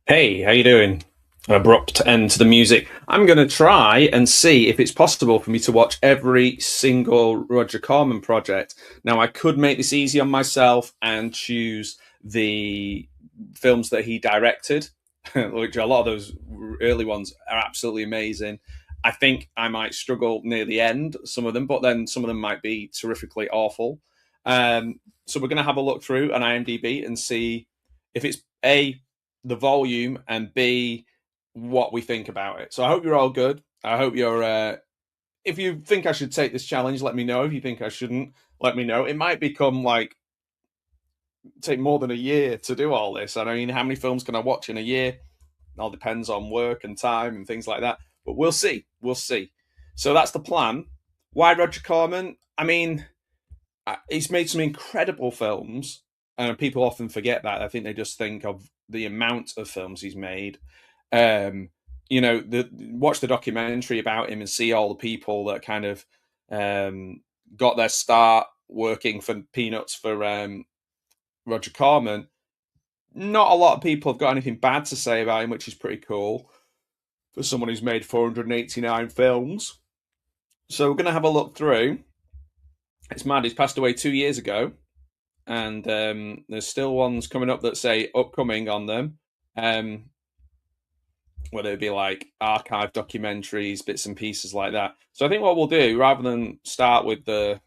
Hey, how you doing? An abrupt end to the music. I'm going to try and see if it's possible for me to watch every single Roger Corman project. Now, I could make this easy on myself and choose the films that he directed, which a lot of those early ones are absolutely amazing. I think I might struggle near the end, some of them, but then some of them might be terrifically awful. So we're going to have a look through an IMDb and see if it's A, the volume, and B, what we think about it. So I hope you're all good. I hope you're. If you think I should take this challenge, let me know. If you think I shouldn't, let me know. It might become like take more than a year to do all this. And I mean, how many films can I watch in a year? It all depends on work and time and things like that. But we'll see. We'll see. So that's the plan. Why Roger Corman? I mean, he's made some incredible films, and people often forget that. I think they just think of the amount of films he's made. Um, watch the documentary about him and see all the people that kind of got their start working for peanuts for Roger Corman. Not a lot of people have got anything bad to say about him, which is pretty cool for someone who's made 489 films. So we're going to have a look through. It's mad. He's passed away 2 years ago, and there's still ones coming up that say upcoming on them. Whether it be like archive documentaries, bits and pieces like that. So I think what we'll do, rather than start with the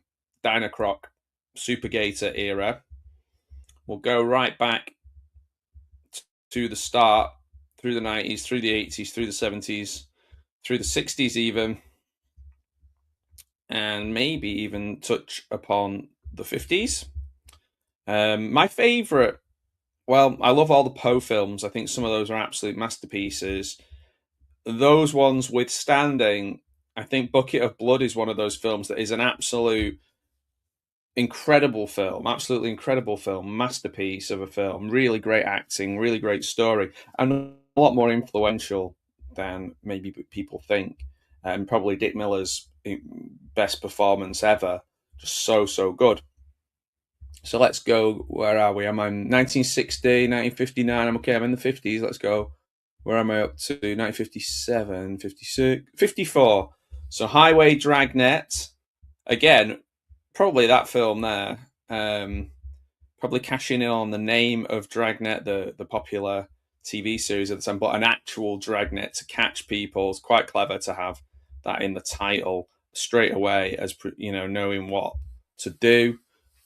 Dynacroc Supergator era, we'll go right back to the start, through the 90s, through the 80s, through the 70s, through the 60s even, and maybe even touch upon the 50s. My favourite, well, I love all the Poe films. I think some of those are absolute masterpieces. Those ones withstanding, I think Bucket of Blood is one of those films that is an absolute incredible film, absolutely incredible film, masterpiece of a film, really great acting, really great story, and a lot more influential than maybe people think. And probably Dick Miller's best performance ever, just so good. So let's go. Where are we? I'm on 1960, 1959. I'm okay. I'm in the 50s. Let's go. Where am I up to? 1957, 56, 54. So Highway Dragnet. Again, probably that film there. Probably cashing in on the name of Dragnet, the popular TV series at the time, but an actual dragnet to catch people. It's quite clever to have that in the title straight away, as knowing what to do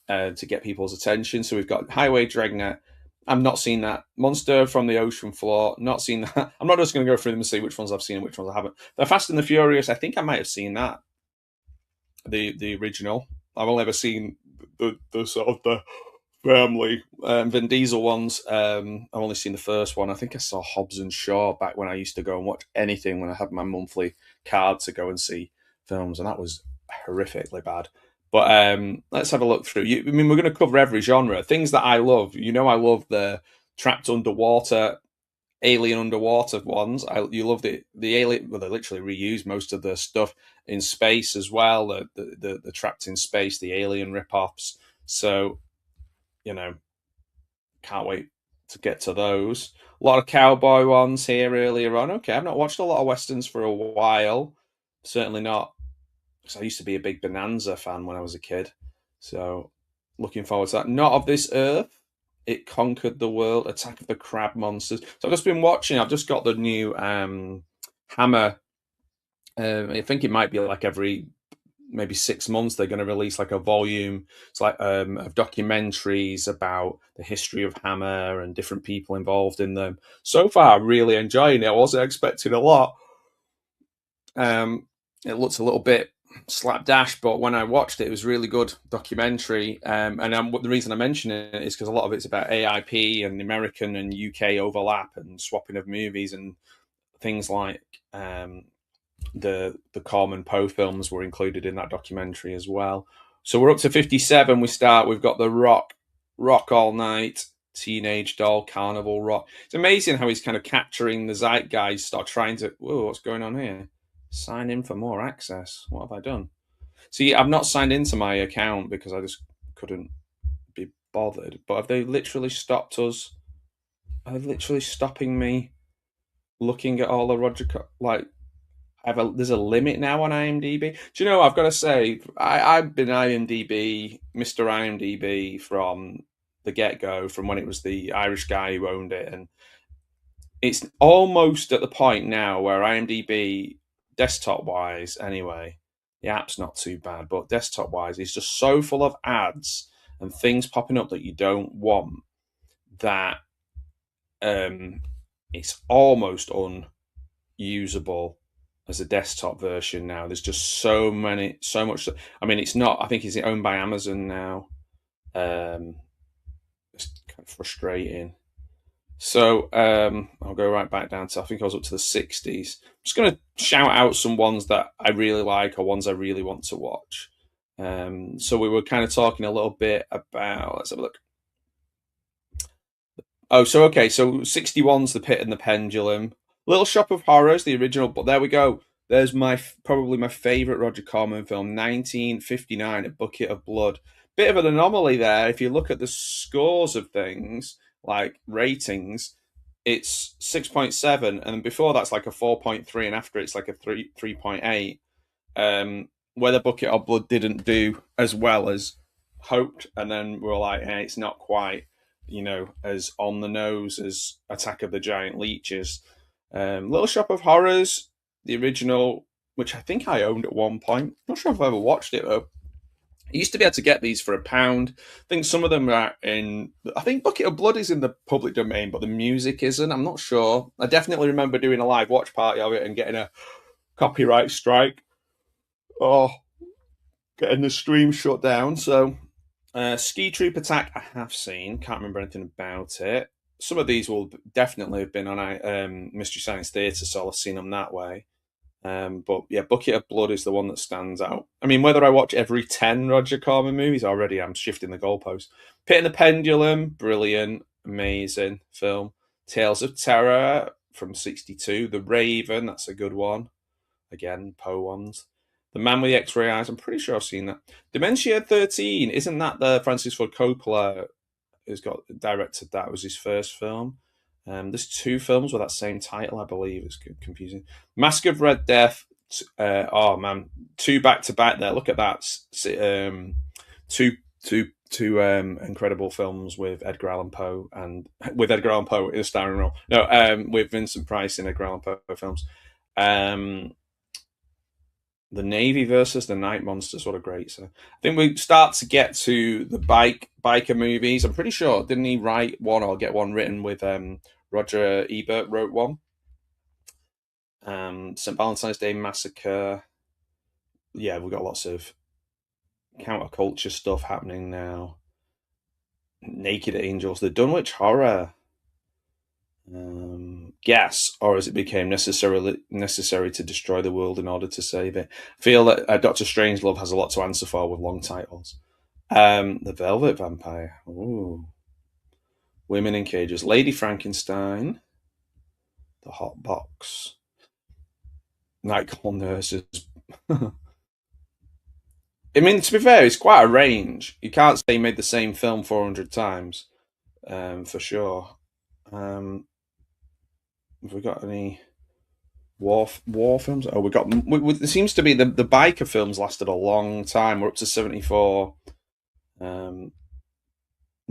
to get people's attention. So we've got Highway Dragnet. I've not seen that. Monster from the Ocean Floor. Not seen that. I'm not just going to go through them and see which ones I've seen and which ones I haven't. The Fast and the Furious. I think I might have seen that. The original. I've only ever seen the sort of the family Vin Diesel ones. I've only seen the first one. I think I saw Hobbs and Shaw back when I used to go and watch anything when I had my monthly card to go and see films, and that was horrifically bad. But let's have a look through. I mean, we're going to cover every genre. Things that I love. I love the trapped underwater, alien underwater ones. You love the alien. Well, they literally reuse most of the stuff in space as well. The trapped in space, the alien rip-offs. So can't wait to get to those. A lot of cowboy ones here earlier on. Okay, I've not watched a lot of westerns for a while. Certainly not, because I used to be a big Bonanza fan when I was a kid. So looking forward to that. Not of This Earth. It Conquered the World. Attack of the Crab Monsters. So I've just been watching. I've just got the new Hammer. I think it might be like every maybe 6 months they're going to release like a volume. It's like of documentaries about the history of Hammer and different people involved in them. So far, really enjoying it. I wasn't expecting a lot. It looks a little bit slapdash, but when I watched it, it was really good documentary. The reason I mention it is because a lot of it's about AIP and American and UK overlap and swapping of movies and things like the Corman Poe films were included in that documentary as well. So we're up to 57. We've got the Rock All Night, Teenage Doll, Carnival Rock. It's amazing how he's kind of capturing the zeitgeist or trying to, whoa, what's going on here? Sign in for more access. What have I done? See, I've not signed into my account because I just couldn't be bothered. But have they literally stopped us are literally stopping me looking at all the like. There's a limit now on IMDb. Do you know? I've got to say, I've been IMDb, Mr. IMDb from the get go, from when it was the Irish guy who owned it, and it's almost at the point now where IMDb, desktop wise, anyway, the app's not too bad, but desktop wise, it's just so full of ads and things popping up that you don't want that um, it's almost unusable as a desktop version now. There's just so much. I mean, it's not. I think it's owned by Amazon now. Um, it's kind of frustrating. So I'll go right back down to, I think I was up to the 60s. I'm just going to shout out some ones that I really like or ones I really want to watch. So we were kind of talking a little bit about, let's have a look. Oh, so okay, so 61's The Pit and the Pendulum. Little Shop of Horrors, the original, but there we go. There's probably my favourite Roger Corman film, 1959, A Bucket of Blood. Bit of an anomaly there. If you look at the scores of things, like ratings, it's 6.7, and before that's like a 4.3, and after it's like a 3.8. Where The Bucket of Blood didn't do as well as hoped, and then we are like, hey, it's not quite, as on the nose as Attack of the Giant Leeches. Little Shop of Horrors, the original, which I think I owned at one point. Not sure if I've ever watched it though. I used to be able to get these for £1. I think some of them are in. I think Bucket of Blood is in the public domain, but the music isn't. I'm not sure. I definitely remember doing a live watch party of it and getting a copyright strike, or getting the stream shut down. So, Ski Troop Attack, I have seen. Can't remember anything about it. Some of these will definitely have been on Mystery Science Theatre, so I've seen them that way. But yeah, Bucket of Blood is the one that stands out. I mean, whether I watch every 10 Roger Corman movies, already I'm shifting the goalpost. Pit and the Pendulum, brilliant, amazing film. Tales of Terror from 62. The Raven, that's a good one. Again, Poe ones. The Man with the X-Ray Eyes, I'm pretty sure I've seen that. Dementia 13, isn't that the Francis Ford Coppola who's got directed that? It was his first film. There's two films with that same title, I believe. It's confusing. Mask of Red Death. Oh man, two back to back there. Look at that. Two incredible films with Edgar Allan Poe, and with Edgar Allan Poe in a starring role. No, with Vincent Price in Edgar Allan Poe films. The Navy versus the Night Monsters. What a great. So I think we start to get to the biker movies. I'm pretty sure, didn't he write one or get one written with Roger Ebert wrote one. St. Valentine's Day Massacre. Yeah, we've got lots of counterculture stuff happening now. Naked Angels, the Dunwich Horror. Gas, or as it became necessary to destroy the world in order to save it. I feel that Doctor Strangelove has a lot to answer for with long titles. The Velvet Vampire. Ooh. Women in Cages. Lady Frankenstein. The Hot Box. Nightclub Nurses. I mean, to be fair, it's quite a range. You can't say he made the same film 400 times, for sure. Have we got any war films? Oh, we got. It seems to be the biker films lasted a long time. We're up to 74.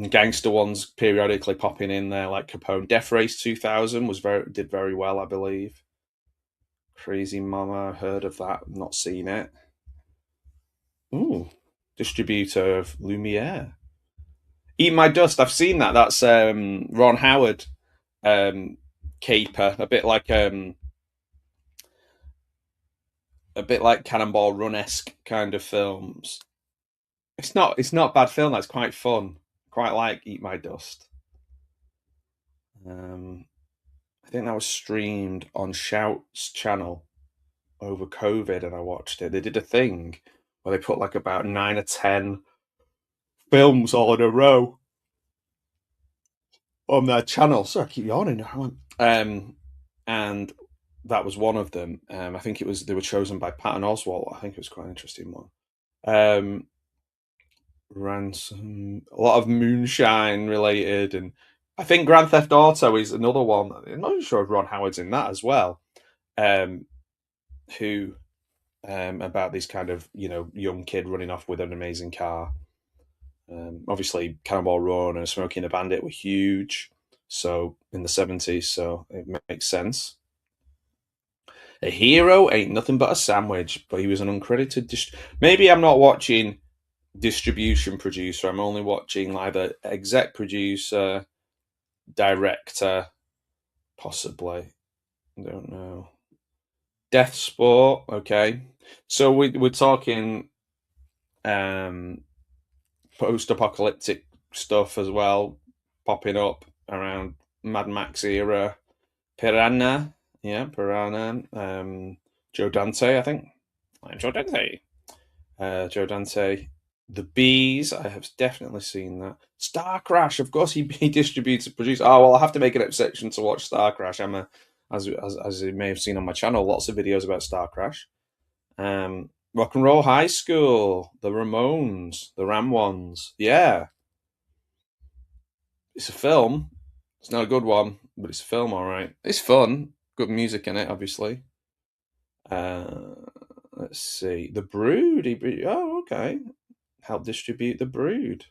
Gangster ones periodically popping in there, like Capone. Death Race 2000 did very well, I believe. Crazy Mama, heard of that, not seen it. Ooh, distributor of Lumiere. Eat My Dust, I've seen that. That's Ron Howard caper, a bit like Cannonball Run-esque kind of films. It's not a bad film. That's quite fun. Quite like Eat My Dust. I think that was streamed on Shout's channel over COVID, and I watched it. They did a thing where they put like about 9 or 10 films all in a row on their channel. Sorry, I keep yawning. And that was one of them. I think they were chosen by Patton Oswalt. I think it was quite an interesting one. Ransom, a lot of moonshine related, and I think Grand Theft Auto is another one. I'm not sure if Ron Howard's in that as well. Um, who about this kind of young kid running off with an amazing car. Obviously, Cannonball Run and Smoking the Bandit were huge. So in the 70s, so it makes sense. A hero ain't nothing but a sandwich, but he was an uncredited. Maybe I'm not watching distribution producer. I'm only watching either exec producer, director, possibly. I don't know. Death Sport. Okay, so we're talking um, post-apocalyptic stuff as well, popping up around Mad Max era. Piranha, yeah, Piranha. Joe Dante, I think. I'm Joe Dante. Joe Dante. The Bees, I have definitely seen that. Star Crash, of course, he distributed, produced. Oh well, I have to make an exception to watch Star Crash. As you may have seen on my channel, lots of videos about Star Crash. Rock and Roll High School, the Ramones, the Ram Ones. Yeah, it's a film. It's not a good one, but it's a film, all right. It's fun. Good music in it, obviously. Uh, let's see. The Brood. Oh, okay. Help distribute The Brood.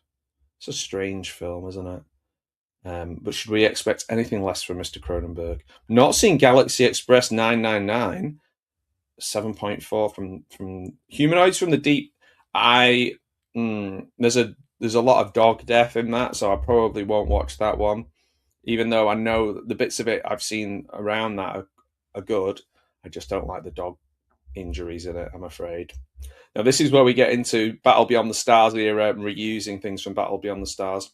It's a strange film, isn't it? But should we expect anything less from Mr. Cronenberg? Not seen Galaxy Express 999, 7.4 from Humanoids from the Deep. I there's a lot of dog death in that, so I probably won't watch that one. Even though I know the bits of it I've seen around that are good, I just don't like the dog injuries in it, I'm afraid. Now, this is where we get into Battle Beyond the Stars era and reusing things from Battle Beyond the Stars.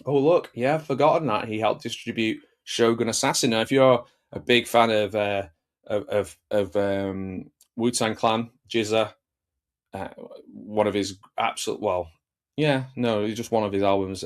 Oh, look, yeah, I've forgotten that. He helped distribute Shogun Assassin. Now, if you're a big fan of Wu Tang Clan, Jizza, one of his absolute, well, yeah, no, just one of his albums.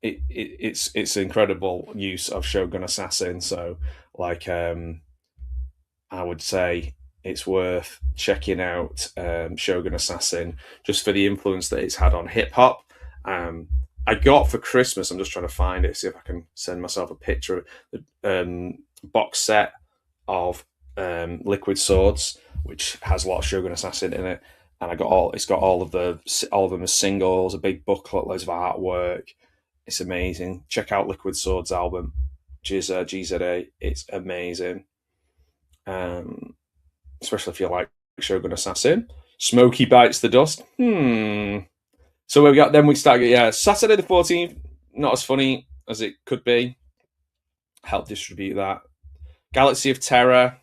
It's it's incredible use of Shogun Assassin. So like I would say it's worth checking out Shogun Assassin just for the influence that it's had on hip hop. I got for Christmas. I'm just trying to find it, see if I can send myself a picture of the box set of Liquid Swords, which has a lot of Shogun Assassin in it. And I got all. It's got all of them as singles, a big booklet, loads of artwork. It's amazing. Check out Liquid Swords album, GZA. It's amazing. Especially if you like Shogun Assassin. Smokey Bites the Dust. So we got then we start. Yeah, Saturday the 14th. Not as funny as it could be. Help distribute that. Galaxy of Terror.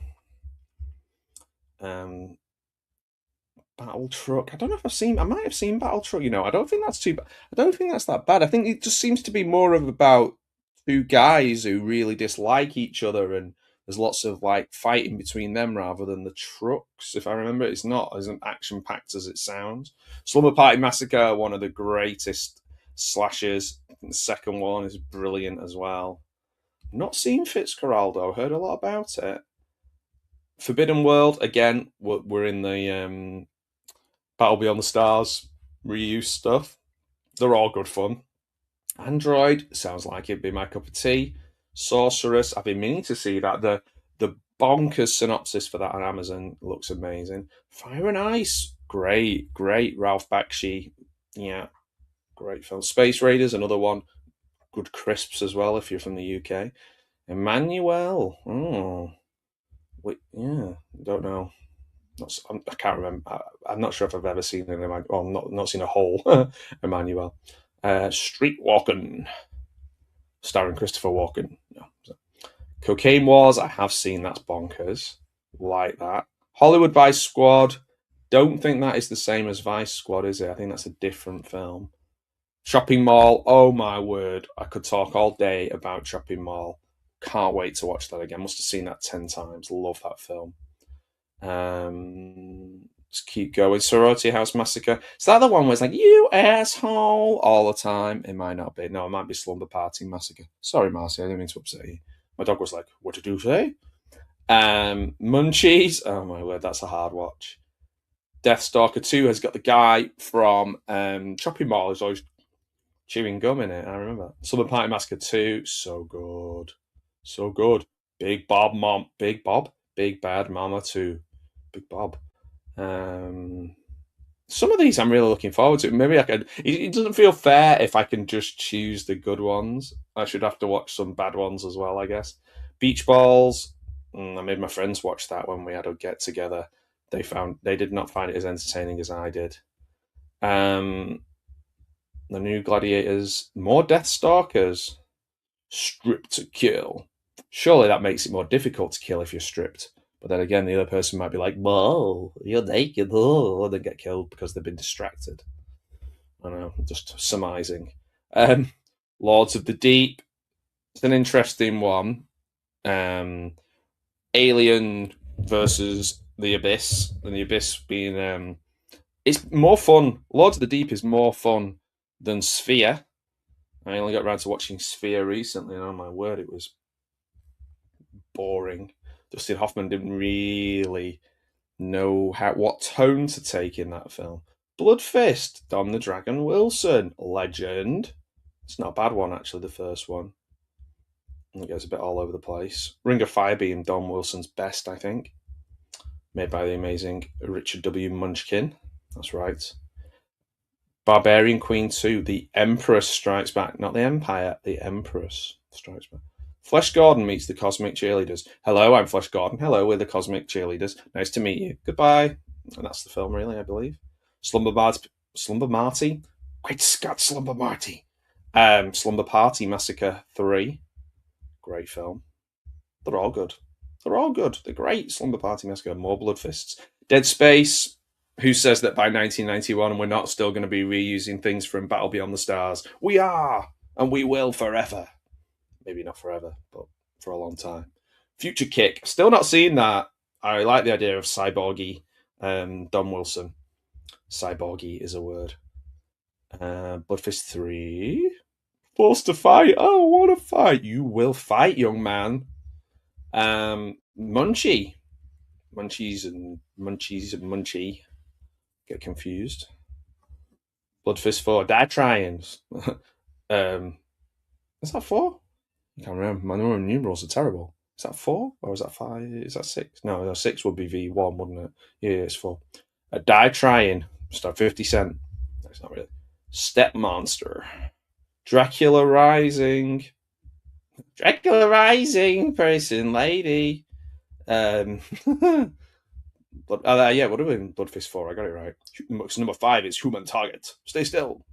Battle Truck. I don't know if I've seen. I might have seen Battle Truck. I don't think that's too bad. I don't think that's that bad. I think it just seems to be more of about two guys who really dislike each other, and there's lots of like fighting between them rather than the trucks. If I remember, it's not as action packed as it sounds. Slumber Party Massacre, one of the greatest slashers. The second one is brilliant as well. Not seen Fitzcarraldo. Heard a lot about it. Forbidden World again. We're in the Battle Beyond the Stars reuse stuff. They're all good fun. Android sounds like it'd be my cup of tea. Sorceress, I've been meaning to see that. The bonkers synopsis for that on Amazon looks amazing. Fire and Ice, great. Ralph Bakshi, yeah, great film. Space Raiders, another one. Good crisps as well if you're from the UK. Emmanuel, yeah, don't know. I can't remember. I'm not sure if I've ever seen an Emmanuel, or not seen a whole Emmanuel. Street Walking, starring Christopher Walken. No. Cocaine Wars, I have seen. That's bonkers. Like that. Hollywood Vice Squad. Don't think that is the same as Vice Squad, is it? I think that's a different film. Shopping Mall. Oh my word. I could talk all day about Shopping Mall. Can't wait to watch that again. Must have seen that 10 times. Love that film. Let's keep going. Sorority House Massacre. Is that the one where it's like, you asshole, all the time? It might not be. No, it might be Slumber Party Massacre. Sorry, Marcy, I didn't mean to upset you. My dog was like, what did you say? Munchies. Oh my word, that's a hard watch. Deathstalker 2 has got the guy from Shopping Mall who's always chewing gum in it. I remember. Summer Party Massacre 2, so good. So good. Big Bob, Big Bad Mama 2. Big Bob. Some of these I'm really looking forward to. Maybe I could. It doesn't feel fair if I can just choose the good ones. I should have to watch some bad ones as well, I guess. Beach Balls. I made my friends watch that when we had a get together. They did not find it as entertaining as I did. The new Gladiators, more Deathstalkers, stripped to kill. Surely that makes it more difficult to kill if you're stripped. But then again, the other person might be like, "Whoa, you're naked," and then get killed because they've been distracted. I don't know, just surmising. Lords of the Deep. It's an interesting one. Alien versus the Abyss, and the Abyss being it's more fun. Lords of the Deep is more fun than Sphere. I only got around to watching Sphere recently, and oh my word, it was boring. Dustin Hoffman didn't really know what tone to take in that film. Blood Fist, Don the Dragon Wilson, legend. It's not a bad one, actually, the first one. It goes a bit all over the place. Ring of Fire being Don Wilson's best, I think. Made by the amazing Richard W. Munchkin. That's right. Barbarian Queen 2, The Empress Strikes Back. Not the Empire, the Empress Strikes Back. Flesh Gordon meets the Cosmic Cheerleaders. Hello, I'm Flesh Gordon. Hello, we're the Cosmic Cheerleaders. Nice to meet you. Goodbye. And that's the film, really, I believe. Slumber Marty? Great Scott, Slumber Marty. Slumber Party Massacre 3. Great film. They're all good. They're all good. They're great. Slumber Party Massacre, more Blood Fists. Dead Space. Who says that by 1991 we're not still going to be reusing things from Battle Beyond the Stars? We are, and we will forever. Maybe not forever, but for a long time. Future Kick. Still not seen that. I like the idea of cyborgy Don Wilson. Cyborgy is a word. Bloodfist 3. Forced to fight. Oh, what a fight. You will fight, young man. Munchie. Munchies and Munchie. Get confused. Bloodfist 4. Die Tryings. Is that 4? I can't remember. My number of numerals are terrible. Is that 4 or is that 5? Is that 6? No, 6 would be V1, wouldn't it? Yeah, it's 4. Die Trying. Start 50 Cent. That's not really. Step Monster. Dracula Rising. Dracula Rising, person lady. What are we in Bloodfist 4? I got it right. So number 5 is Human Target. Stay Still.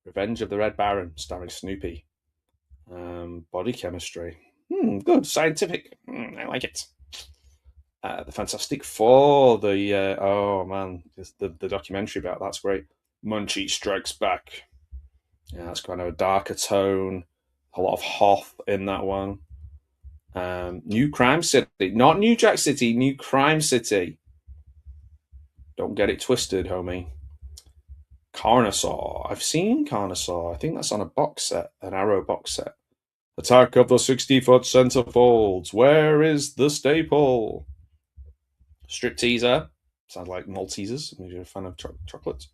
Revenge of the Red Baron, starring Snoopy. Body Chemistry. Good. Scientific. I like it. The Fantastic Four. Oh man, the documentary about that's great. Munchie Strikes Back. Yeah, that's kind of a darker tone. A lot of Hoth in that one. New Crime City. Not New Jack City, New Crime City. Don't get it twisted, homie. Carnosaur. I've seen Carnosaur. I think that's on a box set, an Arrow box set. Attack of the 60-foot centerfolds. Where is the staple? Stripteaser. Sounds like Maltesers. If you're a fan of chocolate.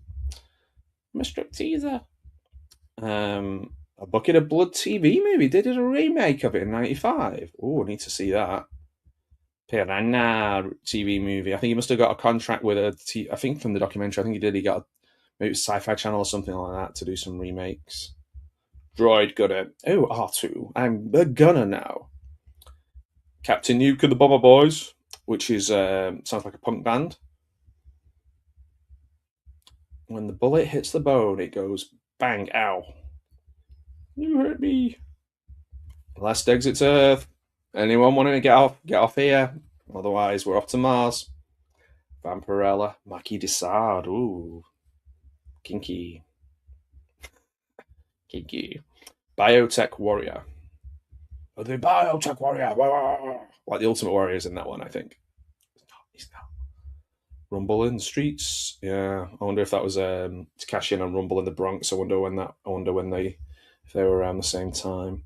I'm a stripteaser. A Bucket of Blood TV movie. They did a remake of it in '95. Oh, I need to see that. Piranha TV movie. I think he must have got a contract with I think from the documentary, I think he did. He got maybe it was Sci-Fi Channel or something like that to do some remakes. Droid Gunner. Oh, R2. I'm the gunner now. Captain Nuke and the Bomber Boys, which is sounds like a punk band. When the bullet hits the bone, it goes bang, ow. You hurt me. Last Exit to Earth. Anyone wanting to get off here? Otherwise, we're off to Mars. Vampirella. Mackie Desard. Ooh. Kinky. Biotech Warrior. The Biotech Warrior. Like the Ultimate Warriors in that one, I think. He's not. Rumble in the Streets. Yeah. I wonder if that was to cash in on Rumble in the Bronx. I wonder if they were around the same time.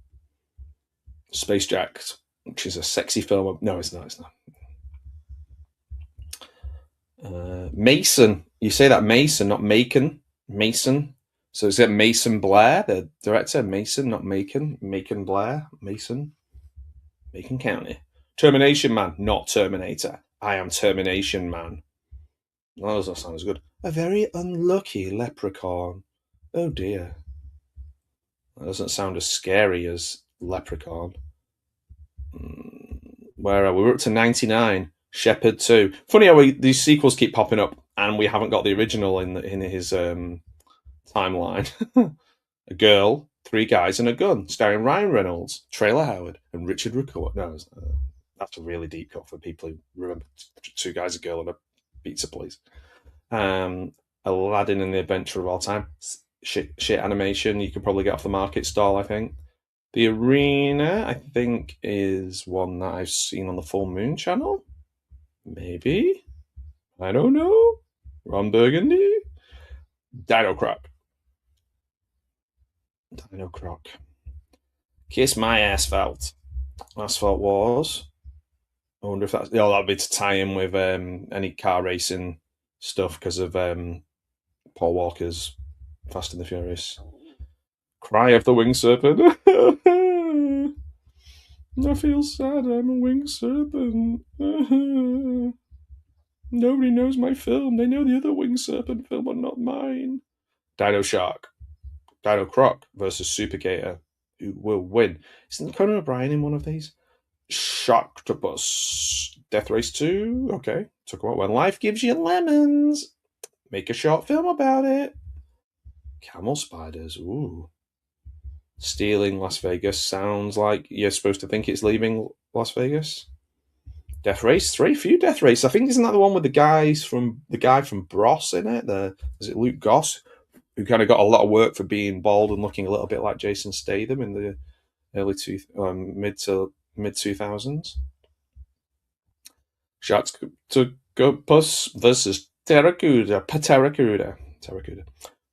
Space Jack, which is a sexy film. No, it's not. Mason. You say that Mason, not Macon. Mason. So is it Mason Blair, the director? Mason, not Macon. Macon Blair. Mason. Macon County. Termination Man, not Terminator. I am Termination Man. That doesn't sound as good. A very unlucky leprechaun. Oh dear. That doesn't sound as scary as Leprechaun. Where are we? We're up to 99. Shepherd 2. Funny how these sequels keep popping up and we haven't got the original in his timeline. A girl, three guys, and a gun, starring Ryan Reynolds, Trailer Howard, and Richard Ricord. No, that's a really deep cut for people who remember Two Guys, a Girl, and a Pizza Place. Aladdin and the Adventure of All Time. Shit animation you could probably get off the market stall, I think. The Arena, I think, is one that I've seen on the Full Moon channel. Maybe. I don't know. Ron Burgundy. Dino Croc. Dino Croc. Kiss My Asphalt. Asphalt Wars. I wonder if that's... Oh, that'd be to tie in with any car racing stuff because of Paul Walker's Fast and the Furious. Cry of the Winged Serpent. I feel sad, I'm a winged serpent. Nobody knows my film. They know the other winged serpent film, but not mine. Dino Shark. Dino Croc versus Super Gator. Who will win? Isn't Conan O'Brien in one of these? Sharktopus. Death Race 2. Okay. Talk about When Life Gives You Lemons. Make a short film about it. Camel Spiders. Ooh. Stealing Las Vegas sounds like you're supposed to think it's leaving Las Vegas. Death Race 3, few Death Race. I think isn't that the one with the guy from Bros in it? Is it Luke Goss, who kind of got a lot of work for being bald and looking a little bit like Jason Statham in the early mid 2000s. Sharktopus versus Terracuda.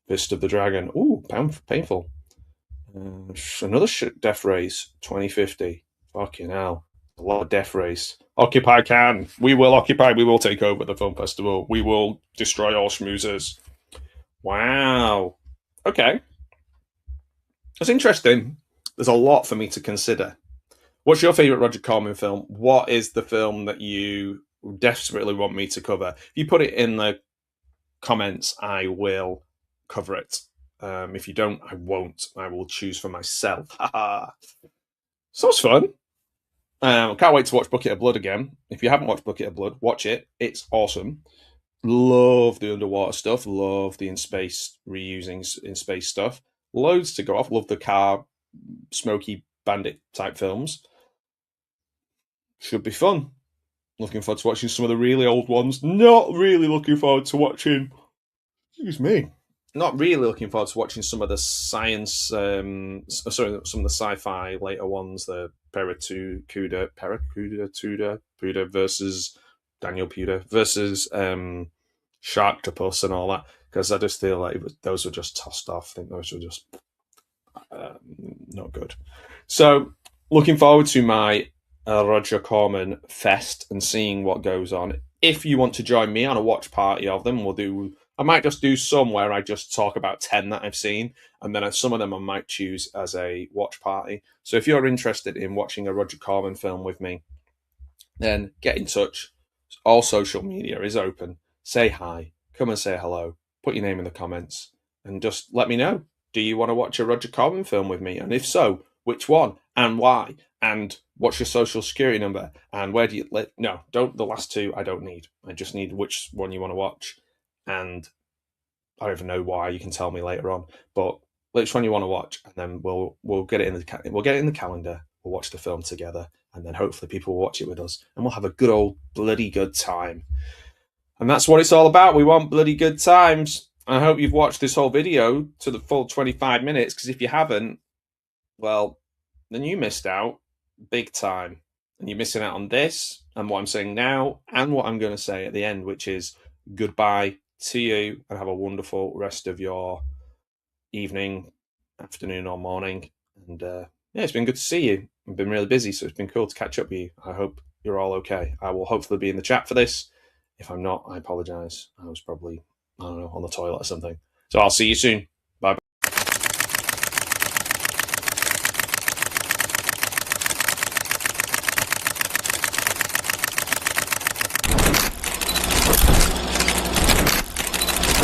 Fist of the Dragon. Ooh, painful. Another Death Race 2050. Fucking hell. A lot of Death Race. Occupy Cannes. We will occupy. We will take over the film festival. We will destroy all schmoozers. Wow. Okay. That's interesting. There's a lot for me to consider. What's your favourite Roger Corman film? What is the film that you desperately want me to cover? If you put it in the comments, I will cover it. If you don't, I won't. I will choose for myself. So it's fun. Can't wait to watch Bucket of Blood again. If you haven't watched Bucket of Blood, watch it. It's awesome. Love the underwater stuff. Love the in space reusing in space stuff. Loads to go off. Love the car, smoky bandit type films. Should be fun. Looking forward to watching some of the really old ones. Not really looking forward to watching. Excuse me. Not really looking forward to watching some of the science, some of the sci-fi later ones, the Paracuda Puda versus Daniel Puda versus Sharktopus and all that, because I just feel like those were just tossed off. I think those were just not good. So looking forward to my Roger Corman fest and seeing what goes on. If you want to join me on a watch party of them, I might just do some where I just talk about 10 that I've seen, and then some of them I might choose as a watch party. So if you're interested in watching a Roger Corman film with me, then get in touch. All social media is open. Say hi, come and say hello, put your name in the comments, and just let me know. Do you want to watch a Roger Corman film with me? And if so, which one and why? And what's your social security number? And where do you live? No, don't. The last two I don't need. I just need which one you want to watch. And I don't even know why. You can tell me later on. But which one you want to watch, and then we'll get it in the calendar. We'll watch the film together, and then hopefully people will watch it with us, and we'll have a good old bloody good time. And that's what it's all about. We want bloody good times. I hope you've watched this whole video to the full 25 minutes, because if you haven't, well, then you missed out big time. And you're missing out on this, and what I'm saying now, and what I'm going to say at the end, which is goodbye to you, and have a wonderful rest of your evening, afternoon, or morning. And yeah, it's been good to see you. I've been really busy, so it's been cool to catch up with you. I hope you're all okay. I will hopefully be in the chat for this, If I'm not, I apologize. I was probably, I don't know, on the toilet or something. So I'll see you soon.